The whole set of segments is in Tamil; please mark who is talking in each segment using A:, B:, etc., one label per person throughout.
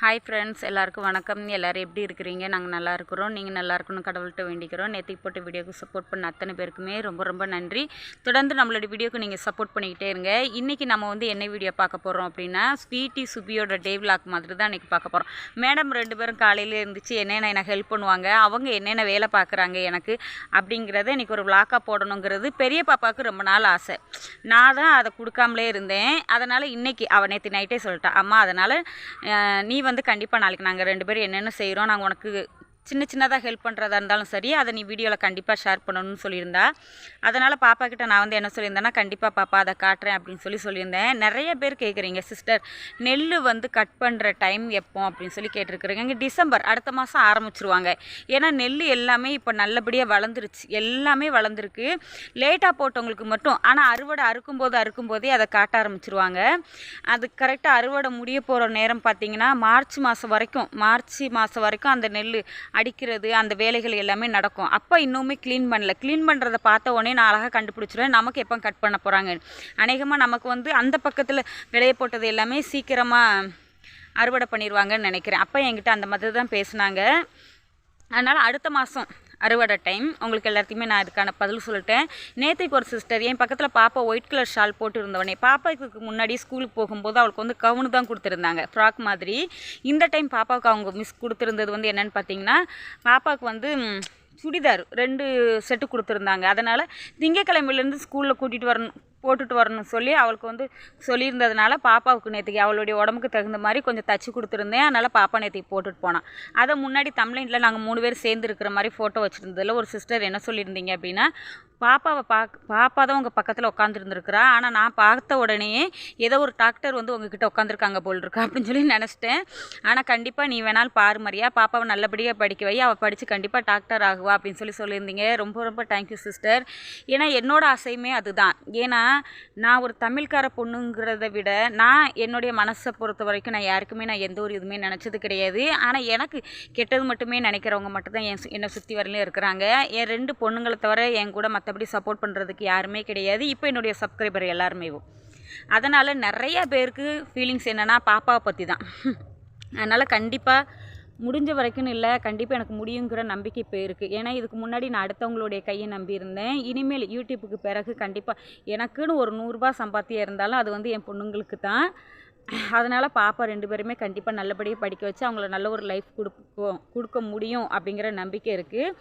A: ஹாய் ஃப்ரெண்ட்ஸ், எல்லாருக்கும் வணக்கம். எல்லோரும் எப்படி இருக்கிறீங்க? நாங்கள் நல்லா இருக்கிறோம். நீங்கள் நல்லா இருக்கணும் கடவுள்கிட்ட வேண்டிக்கிறோம். நேற்றுக்கு போட்ட வீடியோக்கு சப்போர்ட் பண்ண அத்தனை பேருக்குமே ரொம்ப ரொம்ப நன்றி. தொடர்ந்து நம்மளோட வீடியோக்கு நீங்கள் சப்போர்ட் பண்ணிக்கிட்டே இருங்க. இன்றைக்கி நம்ம என்ன வீடியோ பார்க்க போகிறோம் அப்படின்னா, ஸ்வீட்டி சுபியோட டே விலாக் மாதிரி தான் இன்றைக்கி பார்க்க போகிறோம். மேடம் 2 பேரும் காலையில் இருந்துச்சு என்னென்ன எனக்கு ஹெல்ப் பண்ணுவாங்க, அவங்க என்னென்ன வேலை பார்க்குறாங்க எனக்கு அப்படிங்கிறத இன்றைக்கி ஒரு விலாக்காக போடணுங்கிறது பெரிய பாப்பாவுக்கு ரொம்ப நாள் ஆசை. நான் தான் அதை கொடுக்காமலே இருந்தேன். அதனால் இன்றைக்கி அவள் நேற்று நைட்டே சொல்லிட்டா, அம்மா அதனால் நீ கண்டிப்பாக நாளைக்கு நாங்கள் 2 பேரும் என்னென்ன செய்கிறோம், நாங்கள் உனக்கு சின்னதாக ஹெல்ப் பண்ணுறதா இருந்தாலும் சரி, அதை நீ வீடியோவில் கண்டிப்பாக ஷேர் பண்ணணும்னு சொல்லியிருந்தா. அதனால் பாப்பா கிட்ட நான் என்ன சொல்லியிருந்தேன்னா, கண்டிப்பாக பாப்பா அதை காட்டுறேன் அப்படின்னு சொல்லியிருந்தேன். நிறைய பேர் கேட்குறீங்க, சிஸ்டர் நெல் கட் பண்ணுற டைம் எப்போ அப்படின்னு சொல்லி கேட்டிருக்கிறீங்க. இங்கே டிசம்பர் அடுத்த மாதம் ஆரம்பிச்சிருவாங்க. ஏன்னா நெல் எல்லாமே இப்போ நல்லபடியாக வளர்ந்துருச்சு, எல்லாமே வளர்ந்துருக்கு. லேட்டாக போட்டவங்களுக்கு மட்டும், ஆனால் அறுவடை அறுக்கும்போதே அதை காட்ட ஆரம்பிச்சிருவாங்க. அது கரெக்டாக அறுவடை முடிய போகிற நேரம் பார்த்திங்கன்னா மார்ச் மாதம் வரைக்கும் அந்த நெல் அடிக்கிறது அந்த வேலைகள் எல்லாமே நடக்கும். அப்போ இன்னுமே க்ளீன் பண்ணுறதை பார்த்த உடனே நான் அழகாக கண்டுபிடிச்சிடுவேன் நமக்கு எப்போ கட் பண்ண போகிறாங்க. அநேகமாக நமக்கு அந்த பக்கத்தில் விளைய போட்டது எல்லாமே சீக்கிரமாக அறுவடை பண்ணிடுவாங்கன்னு நினைக்கிறேன். அப்போ என்கிட்ட அந்த மாதிரி தான் பேசுனாங்க. அதனால் அடுத்த மாதம் அறுவடை டைம். உங்களுக்கு எல்லாத்தையுமே நான் இதுக்கான பதில் சொல்லிட்டேன். நேற்றுக்கு ஒரு சிஸ்டர் என் பக்கத்தில் பாப்பா ஒயிட் கலர் ஷால் போட்டு இருந்தவனே, பாப்பாவுக்கு முன்னாடி ஸ்கூலுக்கு போகும்போது அவளுக்கு கவுனு தான் கொடுத்துருந்தாங்க, ஃப்ராக் மாதிரி. இந்த டைம் பாப்பாவுக்கு அவங்க மிஸ் கொடுத்துருந்தது என்னென்னு பார்த்தீங்கன்னா, பாப்பாவுக்கு சுடிதார் 2 செட்டு கொடுத்துருந்தாங்க. அதனால் திங்கக்கிழமையிலேருந்து ஸ்கூலில் போட்டுட்டு வரணும்னு சொல்லி அவளுக்கு சொல்லியிருந்ததுனால பாப்பாவுக்கு நேற்றுக்கு அவளுடைய உடம்புக்கு தகுந்த மாதிரி கொஞ்சம் தச்சு கொடுத்துருந்தேன். அதனால் பாப்பா நேற்றுக்கு போட்டுட்டு போனான். அதை முன்னாடி தமிழ்நாட்டில் நாங்கள் 3 பேர் சேர்ந்து இருக்கிற மாதிரி ஃபோட்டோ வச்சுருந்ததில் ஒரு சிஸ்டர் என்ன சொல்லியிருந்தீங்க அப்படின்னா, பாப்பா தான் உங்கள் பக்கத்தில் உட்காந்துருந்துருக்குறா, ஆனால் நான் பார்த்த உடனேயே ஏதோ ஒரு டாக்டர் உங்ககிட்ட உட்காந்துருக்காங்க போல் இருக்கா அப்படின்னு சொல்லி நினச்சிட்டேன். ஆனால் கண்டிப்பாக நீ வேணாலும் பாரு மரியா, பாப்பாவை நல்லபடியாக படிக்க வை, அவள் படித்து கண்டிப்பாக டாக்டர் ஆகுவா அப்படின்னு சொல்லியிருந்தீங்க. ரொம்ப ரொம்ப தேங்க்யூ சிஸ்டர். ஏன்னா என்னோட ஆசையுமே அதுதான். ஏன்னா நான் ஒரு தமிழ்கார பொண்ணுங்கிறத விட நான் என்னுடைய மனசை பொறுத்த வரைக்கும் நான் யாருக்குமே நான் எந்த ஒரு இதுவுமே நினச்சது கிடையாது. ஆனால் எனக்கு கெட்டது மட்டுமே நினைக்கிறவங்க மட்டும்தான் என்னை சுற்றி வரலையும் இருக்கிறாங்க. என் 2 பொண்ணுங்களை தவிர என் கூட மற்றபடி சப்போர்ட் பண்ணுறதுக்கு யாருமே கிடையாது. இப்போ என்னுடைய சப்ஸ்கிரைபர் எல்லாருமே. அதனால் நிறைய பேருக்கு ஃபீலிங்ஸ் என்னென்னா பாப்பாவை பற்றி தான். அதனால் கண்டிப்பாக முடிஞ்ச வரைக்கும் இல்லை, கண்டிப்பாக எனக்கு முடியுங்கிற நம்பிக்கை இப்போ இருக்குது. ஏன்னா இதுக்கு முன்னாடி நான் அடுத்தவங்களுடைய கையை நம்பியிருந்தேன். இனிமேல் யூடியூப்புக்கு பிறகு கண்டிப்பாக எனக்குன்னு ஒரு 100 ரூபா சம்பாத்தியம் இருந்தாலும் அது என் பொண்ணுங்களுக்கு தான். அதனால் பாப்பா 2 பேருமே கண்டிப்பாக நல்லபடியாக படிக்க வச்சு அவங்கள நல்ல ஒரு லைஃப் கொடுக்க முடியும் அப்படிங்கிற நம்பிக்கை இருக்குது.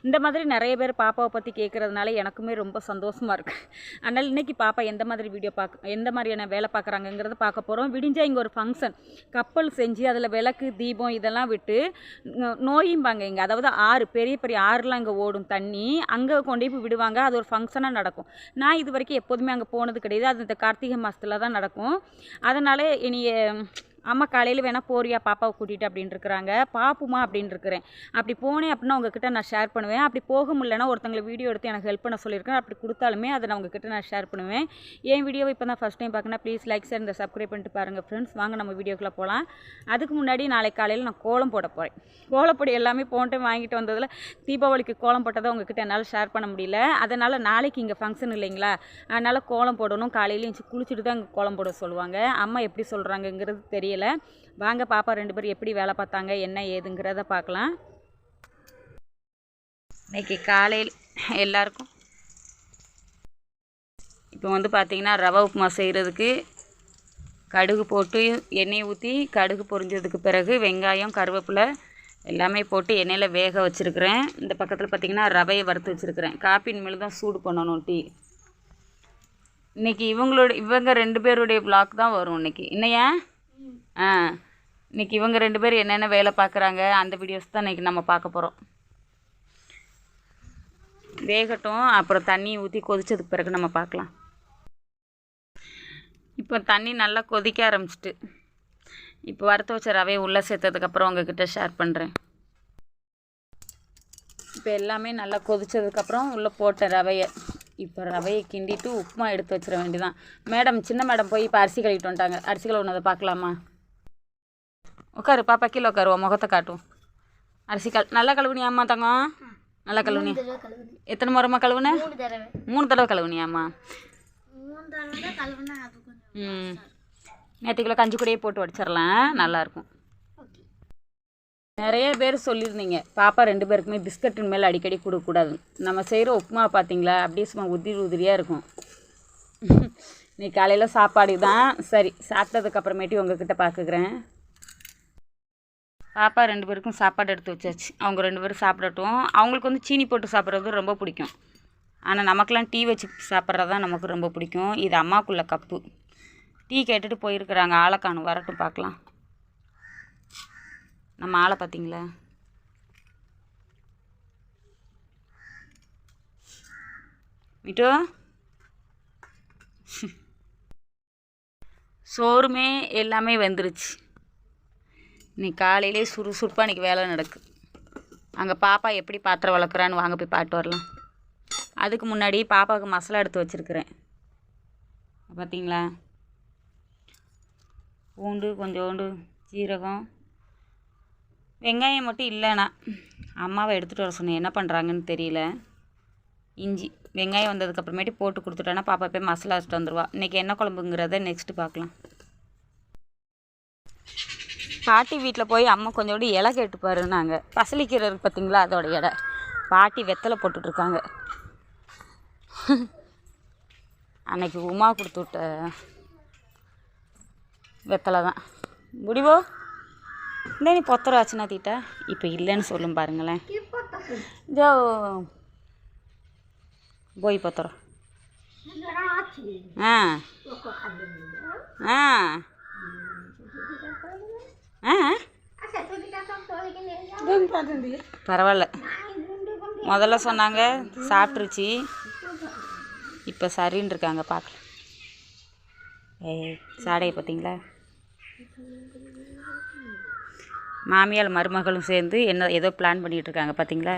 A: இந்த மாதிரி நிறைய பேர் பாப்பாவை பற்றி கேட்குறதுனால எனக்குமே ரொம்ப சந்தோஷமாக இருக்குது. அதனால் இன்றைக்கி பாப்பா எந்த மாதிரியான வேலை பார்க்குறாங்கங்கிறத பார்க்க போகிறோம். விடிஞ்சால் இங்கே ஒரு ஃபங்க்ஷன், கப்பல் செஞ்சு அதில் விளக்கு தீபம் இதெல்லாம் விட்டு நோயும்பாங்க இங்கே, அதாவது ஆறு பெரிய பெரிய ஆறுலாம் இங்கே ஓடும் தண்ணி, அங்கே கொண்டு போய் விடுவாங்க. அது ஒரு ஃபங்க்ஷனாக நடக்கும். நான் இது வரைக்கும் எப்போதுமே அங்கே போனது கிடையாது. அது இந்த கார்த்திகை மாதத்தில் தான் நடக்கும். அதனால் இனிய அம்மா காலையில் வேணால் போறியா பாப்பாவை கூட்டிகிட்டு அப்படின்னு இருக்கிறாங்க. பாப்புமா அப்படின்னு இருக்கிறேன். அப்படி போனேன் அப்படின்னா உங்ககிட்ட நான் ஷேர் பண்ணுவேன். அப்படி போக முடியலன்னா ஒருத்தங்களை வீடியோ எடுத்து எனக்கு ஹெல்ப் பண்ண சொல்லியிருக்கேன். அப்படி கொடுத்தாலுமே அதை நான் உங்ககிட்ட நான் ஷேர் பண்ணுவேன். என் வீடியோவை இப்போ தான் ஃபஸ்ட் டைம் பார்க்கணும், ப்ளீஸ் லைக் ஷேர் இந்த சப்ஸ்கிரைப் பண்ணிட்டு பாருங்கள் ஃப்ரெண்ட்ஸ். வாங்க நம்ம வீடியோக்குள்ளே போகலாம். அதுக்கு முன்னாடி நாளைக்கு காலையில் நான் கோலம் போட போகிறேன். கோலப்பொடி எல்லாமே போன டைம் வாங்கிட்டு வந்ததில் தீபாவளிக்கு கோலம் போட்டதை உங்ககிட்ட என்னால் ஷேர் பண்ண முடியல. அதனால் நாளைக்கு இங்கே ஃபங்க்ஷன் இல்லைங்களா, அதனால் கோலம் போடணும். காலையிலேயும் குளிச்சுட்டு தான் இங்கே கோலம் போட சொல்லுவாங்க. அம்மா எப்படி சொல்கிறாங்கங்கிறது தெரியல. வாங்க பாப்பா 2 பேரும் எப்படி வேலை பார்த்தாங்க என்ன ஏதுங்கிறத பார்க்கலாம். இன்றைக்கி காலையில் எல்லாருக்கும் இப்போ பார்த்திங்கன்னா ரவை உப்புமா செய்கிறதுக்கு கடுகு போட்டு எண்ணெய் ஊற்றி கடுகு பொரிஞ்சதுக்கு பிறகு வெங்காயம் கருவேப்பிலை எல்லாமே போட்டு எண்ணெயில் வேக வச்சுருக்கிறேன். இந்த பக்கத்தில் பார்த்திங்கன்னா ரவையை வறுத்து வச்சுருக்கிறேன். காப்பின் மேலே தான் சூடு பண்ணணும் டீ. இன்றைக்கி இவங்க 2 பேருடைய விலாக் தான் வரும் இன்றைக்கி. இன்னையா இன்றைக்கி இவங்க 2 பேர் என்னென்ன வேலை பார்க்குறாங்க அந்த வீடியோஸ் தான் இன்றைக்கி நம்ம பார்க்க போகிறோம். வேகட்டும், அப்புறம் தண்ணி ஊற்றி கொதித்ததுக்கு பிறகு நம்ம பார்க்கலாம். இப்போ தண்ணி நல்லா கொதிக்க ஆரம்பிச்சிட்டு இப்போ வறுத்து வச்ச ரவையை உள்ளே சேர்த்ததுக்கப்புறம் உங்ககிட்ட ஷேர் பண்ணுறேன். இப்போ எல்லாமே நல்லா கொதித்ததுக்கப்புறம் உள்ளே போட்ட ரவையை கிண்டிட்டு உப்புமா எடுத்து வச்சிட வேண்டியதான். மேடம் சின்ன மேடம் போய் இப்போ அரிசி கழுவிட்டு வந்துட்டாங்க. அரிசி கழுவுனதை பார்க்கலாமா? உட்காரு பாப்பா, கீழே உட்காருவா, முகத்தை காட்டும். அரிசி நல்லா கழுவுனியாம்மா தங்கம்? நல்லா கழுவுனி? எத்தனை முறைமா கழுவுன? 3 தடவை கழுவுனியாம்மா? நேற்றுக்குள்ளே கஞ்சி கூடையே போட்டு வடிச்சிடலாம், நல்லாயிருக்கும். நிறைய பேர் சொல்லியிருந்தீங்க பாப்பா 2 பேருக்குமே பிஸ்கட்டின் மேலே அடிக்கடி கொடுக்கக்கூடாது. நம்ம செய்கிற உப்புமா பார்த்தீங்களா, அப்படியே சும்மா உதிரியாக இருக்கும். இன்னைக்கு காலையில் சாப்பாடு தான். சரி, சாப்பிட்டதுக்கப்புறமேட்டி உங்ககிட்ட பார்க்குறேன். பாப்பா 2 பேருக்கும் சாப்பாடு எடுத்து வச்சாச்சு. அவங்க 2 பேரும் சாப்பிடட்டும். அவங்களுக்கு வந்து சீனி போட்டு சாப்பிட்றது ரொம்ப பிடிக்கும். ஆனால் நமக்கெல்லாம் டீ வச்சு சாப்பிட்றது தான் நமக்கு ரொம்ப பிடிக்கும். இது அம்மாக்குள்ள கப்பு. டீ கேட்டுட்டு போயிருக்கிறாங்க. ஆளை காணும், வரட்டும் பார்க்கலாம். நம்ம ஆளை பார்த்தீங்களா? மிட்டோ, சோறுமே எல்லாமே வெந்துருச்சு. இன்னைக்கு காலையிலே சுறுசுறுப்பாக இன்றைக்கி வேலை நடக்குது. அங்கே பாப்பா எப்படி பாத்திரம் வளர்க்குறான்னு வாங்க போய் பாட்டு வரலாம். அதுக்கு முன்னாடி பாப்பாவுக்கு மசாலா எடுத்து வச்சுருக்கிறேன். பார்த்தீங்களா? பூண்டு கொஞ்சோண்டு, சீரகம், வெங்காயம் மட்டும் இல்லைண்ணா அம்மாவை எடுத்துகிட்டு வர சொன்னேன். என்ன பண்ணுறாங்கன்னு தெரியல. இஞ்சி, வெங்காயம் வந்ததுக்கப்புறமேட்டு போட்டு கொடுத்துட்டோன்னா பாப்பா போய் மசாலா வச்சுட்டு வந்துடுவா. இன்றைக்கி என்ன குழம்புங்கிறத நெக்ஸ்ட்டு பார்க்கலாம். பாட்டி வீட்டில் போய் அம்மா கொஞ்சோண்டு இலை கேட்டுப்பாரு. நாங்கள் பசலிக்கீரை இருக்குது பார்த்தீங்களா, அதோட இலை. பாட்டி வெத்தலை போட்டுட்ருக்காங்க. அன்னைக்கு உமா கொடுத்து விட்ட வெத்தலை தான். முடிவோ இல்லை, நீ பொத்தரம் ஆச்சுன்னா தீட்டா இப்போ இல்லைன்னு சொல்லும் பாருங்களேன். ஜோ போய் பொத்தரம். ஆ ஆ ஆ பரவாயில்ல. முதல்ல சொன்னாங்க சாப்பிட்ருச்சு, இப்போ சரின்னு இருக்காங்க. பார்க்கலாம். சாடையை பார்த்தீங்களா? மாமியார் மருமகளும் சேர்ந்து என்ன ஏதோ பிளான் பண்ணிகிட்டு இருக்காங்க பார்த்தீங்களா?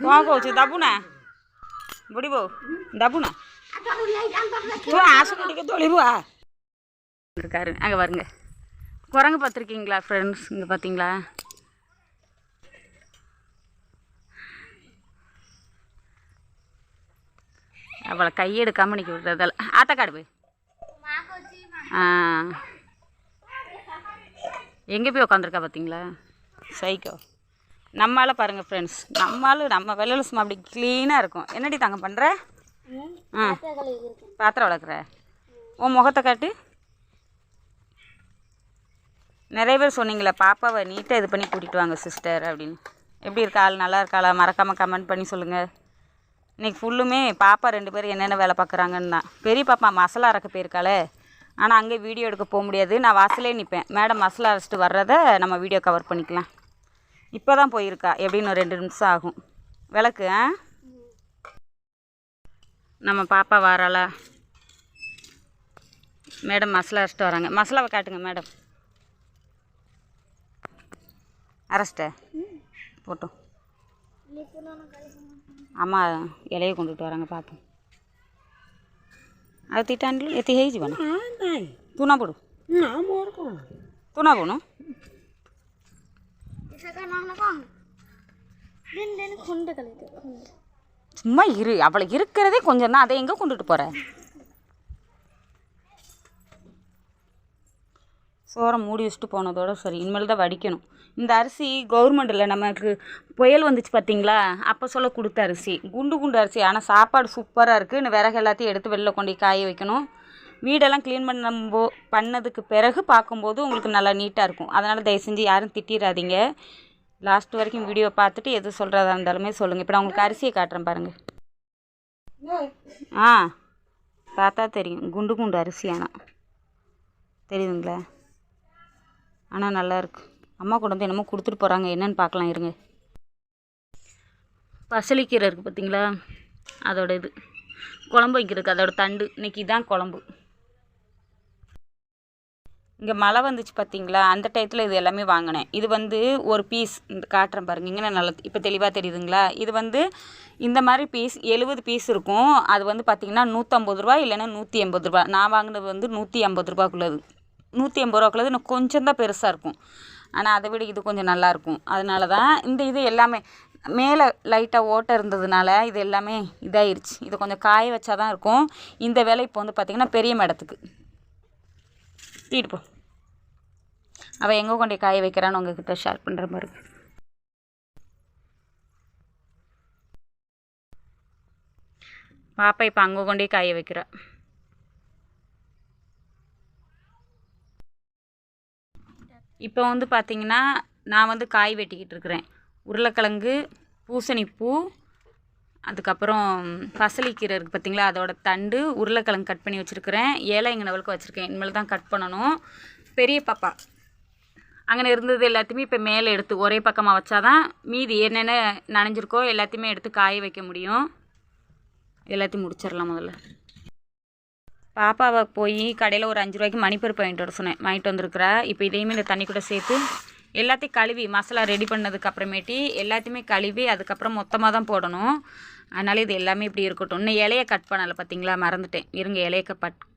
A: କ'ଣ କହୁଛୁ ଦେବୁନା? ବୁଡ଼ିବ ଦେବୁନା? ତୁ ଆସୁନୁ ଟିକେ தொலைவு இருக்காரு. அங்கே பாருங்க, குரங்கு பார்த்துருக்கீங்களா ஃப்ரெண்ட்ஸ்? இங்கே பார்த்தீங்களா? அவளை கையெடுக்காமல் நிற்க விடுறதால ஆத்தக்காடு போய் எங்கே போய் உட்காந்துருக்கா பார்த்தீங்களா? சைக்கோ. நம்மளால் பாருங்கள் ஃப்ரெண்ட்ஸ், நம்ம வெள்ளையில் சும்மா அப்படி க்ளீனாக இருக்கும். என்னடி தாங்க பண்ணுற? பாத்திரம் வளர்க்குற. உன் முகத்தை காட்டு. நிறைய பேர் சொன்னீங்களே பாப்பாவை நீட்டாக இது பண்ணி கூட்டிகிட்டு வாங்க சிஸ்டர் அப்படின்னு. எப்படி இருக்கா? ஆள் நல்லா இருக்காளா? மறக்காமல் கமெண்ட் பண்ணி சொல்லுங்கள். இன்றைக்கி ஃபுல்லுமே பாப்பா 2 பேர் என்னென்ன வேலை பார்க்குறாங்கன்னு தான். பெரிய பாப்பா மசாலா அரைக்க போயிருக்காளே, ஆனால் அங்கே வீடியோ எடுக்க போக முடியாது. நான் வாசலே நிற்பேன். மேடம் மசாலா அரைச்சிட்டு வர்றதை நம்ம வீடியோ கவர் பண்ணிக்கலாம். இப்போ தான் போயிருக்கா, எப்படின்னு 2 நிமிஷம் ஆகும். விளக்கு நம்ம பாப்பா வாராளா? மேடம் மசாலா அரைச்சிட்டு வராங்க. மசாலாவை காட்டுங்க மேடம். அரைச்சிட்ட போட்டோம். அம்மா இலையை கொண்டுட்டு வராங்க பார்ப்போம். ଆଉ ଦୁଇଟା ଆଣିଲୁ ଏତେ ହେଇଯିବ ନା? ତୁ ନା ପଡ଼ୁ ତୁ ନା ପଡ଼ୁ சும்மா இரு. அவளை இருக்கிறதே கொஞ்சம் தான், அதை எங்கே கொண்டுட்டு போகிற? சோறை மூடி வச்சுட்டு போனதோட சரி. இனிமேல் தான் வடிக்கணும். இந்த அரிசி கவர்மெண்ட்டில் நமக்கு புயல் வந்துச்சு பார்த்தீங்களா, அப்போ சொல்ல கொடுத்த அரிசி, குண்டு அரிசி. ஆனால் சாப்பாடு சூப்பராக இருக்குது. இன்னும் விறகு எல்லாத்தையும் எடுத்து வெளில கொண்டு காய வைக்கணும். வீடெல்லாம் க்ளீன் பண்ணதுக்கு பிறகு பார்க்கும்போது உங்களுக்கு நல்லா நீட்டாக இருக்கும். அதனால் தயவு செஞ்சு யாரும் திட்டிடாதீங்க. லாஸ்ட் வரைக்கும் வீடியோ பார்த்துட்டு எது சொல்கிறதா இருந்தாலுமே சொல்லுங்கள். இப்போ நான் உங்களுக்கு அரிசியை காட்டுறேன் பாருங்கள். பார்த்தா தெரியும், குண்டு அரிசி. ஆனால் தெரியுதுங்களா? ஆனால் நல்லாயிருக்கு. அம்மா கொண்டு வந்து என்னமோ கொடுத்துட்டு போகிறாங்க, என்னென்னு பார்க்கலாம் இருங்க. பசலிக்கீரை இருக்குது பார்த்தீங்களா, அதோட இது குழம்பு வைக்கிறதுக்கு அதோட தண்டு. இன்றைக்கி தான் குழம்பு. இங்கே மழை வந்துச்சு பார்த்தீங்களா, அந்த டயத்தில் இது எல்லாமே வாங்கினேன். இது வந்து ஒரு பீஸ் இந்த காட்டுறேன் பாருங்கள். இங்கே நல்லா இப்போ தெளிவாக தெரியுதுங்களா? இது வந்து இந்த மாதிரி பீஸ் 70 பீஸ் இருக்கும். அது வந்து பார்த்திங்கன்னா 150 ரூபா இல்லைன்னா 180 ரூபா. நான் வாங்கினது வந்து 150 ரூபாக்குள்ளது. 180 ரூபாக்குள்ளது இன்னும் கொஞ்சம் தான் பெருசாக இருக்கும். ஆனால் அதை விட இது கொஞ்சம் நல்லாயிருக்கும். அதனால தான் இது எல்லாமே மேலே லைட்டாக ஓட்டை இருந்ததுனால இது எல்லாமே இதாகிருச்சு. இது கொஞ்சம் காய வச்சா தான் இருக்கும். இந்த வேலை இப்போ வந்து பார்த்திங்கன்னா பெரிய மேடத்துக்கு தீட்டு போ. அவள் எங்கே கொண்டு காய வைக்கிறான்னு உங்ககிட்ட ஷேர் பண்ணுற மாதிரி. பாப்பா இப்போ அங்கே கொண்டே காய வைக்கிறா. இப்போ வந்து பார்த்திங்கன்னா நான் வந்து காய் வெட்டிக்கிட்டு இருக்கிறேன். உருளைக்கிழங்கு, பூசணிப்பூ, அதுக்கப்புறம் பசலிக்கீரை இருக்குது பார்த்திங்களா, அதோட தண்டு, உருளைக்கிழங்கு கட் பண்ணி வச்சுருக்கிறேன். ஏழை எங்கனவளுக்கு வச்சுருக்கேன். இனிமேல் தான் கட் பண்ணணும். பெரிய பாப்பா அங்கே இருந்தது எல்லாத்தையுமே இப்போ மேலே எடுத்து ஒரே பக்கமாக வச்சாதான் மீதி என்னென்ன நனைஞ்சிருக்கோ எல்லாத்தையுமே எடுத்து காய வைக்க முடியும். எல்லாத்தையும் முடிச்சிடலாம். முதல்ல பாப்பாவை போய் கடையில் ஒரு 5 ரூபாய்க்கு மணிப்பருப்பு வாங்கிட்டு வர சொன்னேன். வாங்கிட்டு வந்திருக்கிறா. இப்போ இதையுமே இந்த தண்ணி கூட சேர்த்து எல்லாத்தையும் கழுவி மசாலா ரெடி பண்ணதுக்கு அப்புறமேட்டி எல்லாத்தையுமே கழுவி அதுக்கப்புறம் மொத்தமாக தான் போடணும். அதனால் இது எல்லாமே இப்படி இருக்கட்டும். இன்னும் இலையை கட் பண்ணலை பார்த்தீங்களா, மறந்துட்டேன். இருங்க, இலையை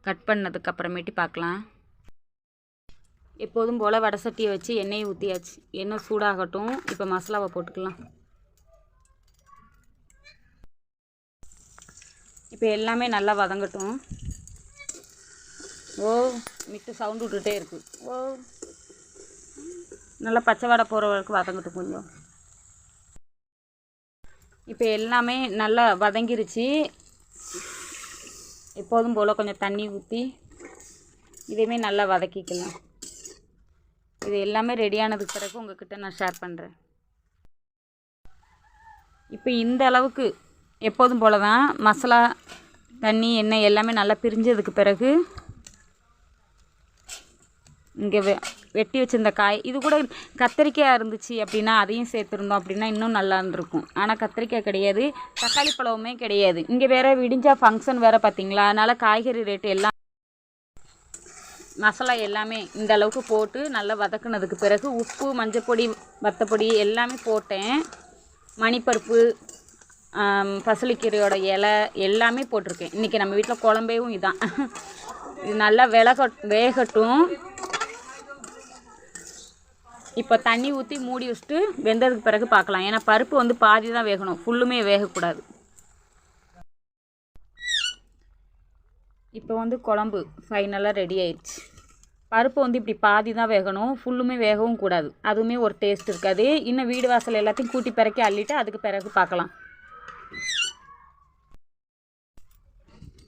A: கட் பண்ணதுக்கு அப்புறமேட்டி பார்க்கலாம். எப்போதும் போல் வடை சட்டியை வச்சு எண்ணெயை ஊற்றியாச்சு. எண்ணெய் சூடாகட்டும். இப்போ மசாலாவை போட்டுக்கலாம். இப்போ எல்லாமே நல்லா வதங்கட்டும். ஓ மிட்டு சவுண்டு விட்டுட்டே இருக்குது. ஓ நல்லா பச்சை வடை போகிற வரைக்கும் வதங்கட்டும் கொஞ்சம். இப்போ எல்லாமே நல்லா வதங்கிருச்சு. எப்போதும் போல் கொஞ்சம் தண்ணி ஊற்றி இதையுமே நல்லா வதக்கிக்கலாம். இது எல்லாமே ரெடியானதுக்கு பிறகு உங்கள்கிட்ட நான் ஷேர் பண்ணுறேன். இப்போ இந்த அளவுக்கு எப்போதும் போல் தான் மசாலா, தண்ணி, எண்ணெய் எல்லாமே நல்லா பிரிஞ்சதுக்கு பிறகு இங்கே வெட்டி வச்சுருந்த காய், இது கூட கத்திரிக்காய் இருந்துச்சு அப்படின்னா அதையும் சேர்த்துருந்தோம் அப்படின்னா இன்னும் நல்லா இருந்திருக்கும். ஆனால் கத்திரிக்காய் கிடையாது, தக்காளி பழமுமே கிடையாது. இங்கே வேறு விடிஞ்சா ஃபங்க்ஷன் வேறு பார்த்திங்களா, அதனால் காய்கறி ரேட்டு எல்லாம் மசாலா எல்லாமே இந்த அளவுக்கு போட்டு நல்லா வதக்குனதுக்கு பிறகு உப்பு, மஞ்சப்பொடி, வத்தப்பொடி எல்லாமே போட்டேன். மணிப்பருப்பு, பசலிக்கீரையோட இலை எல்லாமே போட்டிருக்கேன். இன்றைக்கி நம்ம வீட்டில் குழம்பேவும் இதான். இது நல்லா வேகட்டும். இப்போ தண்ணி ஊற்றி மூடி வச்சுட்டு வெந்ததுக்கு பிறகு பார்க்கலாம். ஏன்னா பருப்பு வந்து பாதி தான் வேகணும், ஃபுல்லுமே வேகக்கூடாது. இப்போ வந்து குழம்பு ஃபைனலாக ரெடி ஆயிடுச்சு. பருப்பு வந்து இப்படி பாதி தான் வேகணும், ஃபுல்லுமே வேகவும் கூடாது. அதுவுமே ஒரு டேஸ்ட் இருக்காது. இன்னும் வீடு வாசல் எல்லாத்தையும் கூட்டி பிறக்கி அள்ளிட்டு அதுக்கு பிறகு பார்க்கலாம்.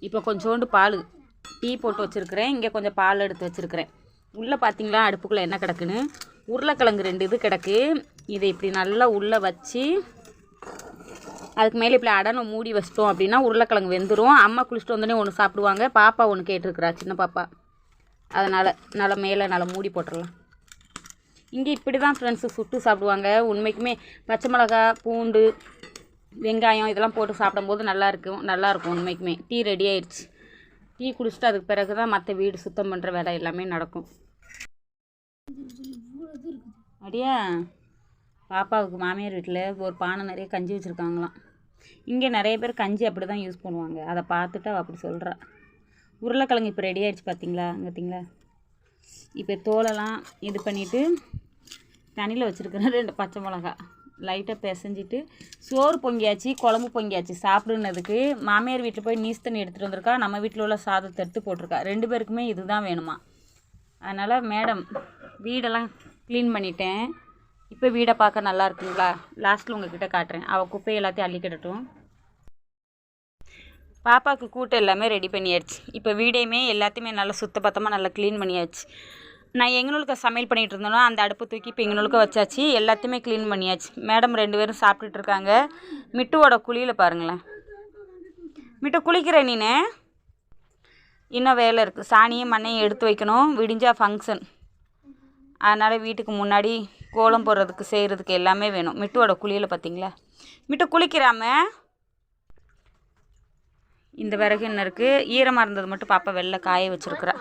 A: இப்போ கொஞ்சோண்டு பால் டீ போட்டு வச்சுருக்கிறேன். இங்கே கொஞ்சம் பால் எடுத்து வச்சுருக்கிறேன். உள்ளே பார்த்தீங்களா அடுப்புக்குள்ளே என்ன கிடக்குன்னு, உருளைக்கிழங்கு 2 இது கிடக்கு. இதை இப்படி நல்லா உள்ளே வச்சு அதுக்கு மேலே இப்படி அடனை மூடி வச்சிட்டோம் அப்படின்னா உருளைக்கிழங்கு வெந்துடும். அம்மா குளிச்சுட்டு வந்தோடனே ஒன்று சாப்பிடுவாங்க. பாப்பா ஒன்று கேட்டிருக்கிறா, சின்ன பாப்பா. அதனால் நல்லா மேலே நல்லா மூடி போட்டுடலாம். இங்கே இப்படி தான் ஃப்ரெண்ட்ஸு சுட்டு சாப்பிடுவாங்க. உண்மைக்குமே பச்சை மிளகா, பூண்டு, வெங்காயம் இதெல்லாம் போட்டு சாப்பிடும்போது நல்லாயிருக்கும் உண்மைக்குமே. டீ ரெடி ஆயிடுச்சு. டீ குடிச்சிட்டு அதுக்கு பிறகு தான் மற்ற வீடு சுத்தம் பண்ணுற வேலை எல்லாமே நடக்கும். அப்படியா, பாப்பாவுக்கு மாமியார் வீட்டில் ஒரு பானை நிறைய கஞ்சி வச்சுருக்காங்களாம். இங்கே நிறைய பேர் கஞ்சி அப்படி தான் யூஸ் பண்ணுவாங்க. அதை பார்த்துட்டு அவள் அப்படி சொல்கிறா. உருளைக்கிழங்கு இப்போ ரெடி ஆகிடுச்சு பார்த்தீங்களா. இப்போ தோலெல்லாம் இது பண்ணிவிட்டு தண்ணியில் வச்சுருக்கிறேன். 2 பச்சை மிளகா லைட்டாக பிசைஞ்சிட்டு சோறு பொங்கியாச்சு, குழம்பு பொங்கியாச்சு. சாப்பிடுனதுக்கு மாமியார் வீட்டில் போய் நீஸ் தண்ணி எடுத்துகிட்டு வந்திருக்கா. நம்ம வீட்டில் உள்ள சாதத்தை எடுத்து போட்டிருக்கா. 2 பேருக்குமே இது தான் வேணுமா. அதனால் மேடம் வீடெல்லாம் க்ளீன் பண்ணிட்டேன். இப்போ வீடை பார்க்க நல்லா இருக்குங்களா. லாஸ்ட்டில் உங்கள்கிட்ட காட்டுறேன். அவள் குப்பை எல்லாத்தையும் அள்ளிக்கிடட்டும். பாப்பாவுக்கு கூட்டு எல்லாமே ரெடி பண்ணியாச்சு. இப்போ வீடையுமே எல்லாத்தையுமே நல்லா சுத்தபத்தமாக நல்லா க்ளீன் பண்ணியாச்சு. நான் எங்கனூலுக்கு சமையல் பண்ணிகிட்டு இருந்தோன்னா அந்த அடுப்பு தூக்கி இப்போ எங்கனூலுக்கு வச்சாச்சு. எல்லாத்தையுமே க்ளீன் பண்ணியாச்சு. மேடம் 2 பேரும் சாப்பிட்டுட்டு இருக்காங்க. மிட்டுவோட குழியில் பாருங்களேன். மிட்டு குளிக்கிற நீனு இன்னும் வேலை இருக்குது. சாணியும் மண்ணையும் எடுத்து வைக்கணும். விடிஞ்சா ஃபங்க்ஷன், அதனால் வீட்டுக்கு முன்னாடி கோலம் போடுறதுக்கு செய்கிறதுக்கு எல்லாமே வேணும். மிட்டுவோட குளியில் பார்த்தீங்களா. மிட்டு குளிக்கிறாம. இந்த விறகு என்ன இருக்குது, ஈரமாக இருந்தது மட்டும் பாப்பா வெளில காய வச்சுருக்குறா.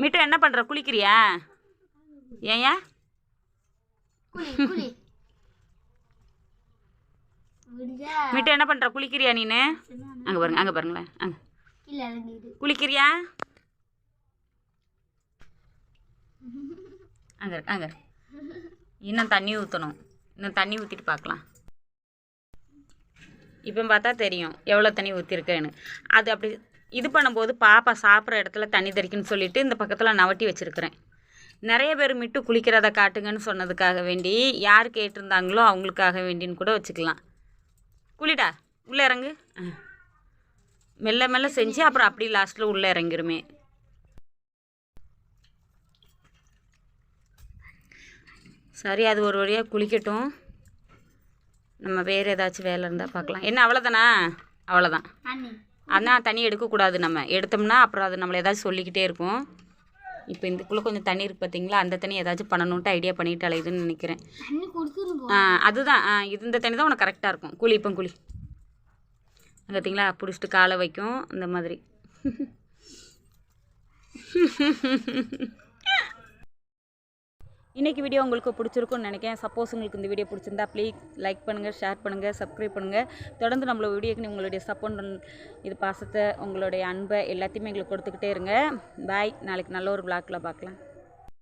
A: மிட்டு என்ன பண்ணுற, குளிக்கிறியா? ஏன் மிட்டு என்ன பண்ணுற, குளிக்கிறியா நீனு? அங்கே பாருங்களேன். குளிக்கிறியா? அங்கே இன்னும் தண்ணி ஊற்றணும். இன்னும் தண்ணி ஊற்றிட்டு பார்க்கலாம். இப்போ பார்த்தா தெரியும் எவ்வளோ தண்ணி ஊற்றிருக்கேன்னு. அது அப்படி இது பண்ணும்போது பாப்பா சாப்பிட்ற இடத்துல தண்ணி தெறிக்குன்னு சொல்லிவிட்டு இந்த பக்கத்தில் நவட்டி வச்சுருக்கிறேன். நிறைய பேர் மிட்டு குளிக்கிறத காட்டுங்கன்னு சொன்னதுக்காக வேண்டி யார் கேட்டிருந்தாங்களோ அவங்களுக்காக வேண்டின்னு கூட வச்சுக்கலாம். குளிடா, உள்ளே இறங்கு. மெல்ல மெல்ல செஞ்சு அப்புறம் அப்படி லாஸ்ட்டில் உள்ளே இறங்கிருமே. சரி, அது ஒரு வழியாக குளிக்கட்டும். நம்ம வேறு ஏதாச்சும் வேலை இருந்தால் பார்க்கலாம். என்ன அவ்வளோதானா? அவ்வளோதான். ஆனால் தண்ணி எடுக்கக்கூடாது. நம்ம எடுத்தோம்னா அப்புறம் அது நம்மளை ஏதாச்சும் சொல்லிக்கிட்டே இருக்கும். இப்போ இதுக்குள்ளே கொஞ்சம் தண்ணி இருக்குது பார்த்தீங்களா, அந்த தண்ணி ஏதாச்சும் பண்ணணுன்ட்டு ஐடியா பண்ணிட்டு அலையுதுன்னு நினைக்கிறேன். அதுதான் இந்த தண்ணி தான் உனக்கு கரெக்டாக இருக்கும். குளி, இப்போ குளி. பார்த்தீங்களா, பிடிச்சிட்டு காலை வைக்கும் இந்த மாதிரி. இன்றைக்கி வீடியோ உங்களுக்கு பிடிச்சிருக்குன்னு நினைக்கிறேன். சப்போஸ் உங்களுக்கு இந்த வீடியோ பிடிச்சிருந்தா ப்ளீஸ் லைக் பண்ணுங்கள், ஷேர் பண்ணுங்கள், சப்ஸ்கிரைப் பண்ணுங்கள். தொடர்ந்து நம்மளோட வீடியோக்கு உங்களுடைய சப்போர்ட், இது பாசத்தை, உங்களுடைய அன்பை எல்லாத்தையுமே எங்களுக்கு கொடுத்துக்கிட்டே இருங்க. பாய். நாளைக்கு நல்ல ஒரு விளாக்கில் பார்க்கலாம்.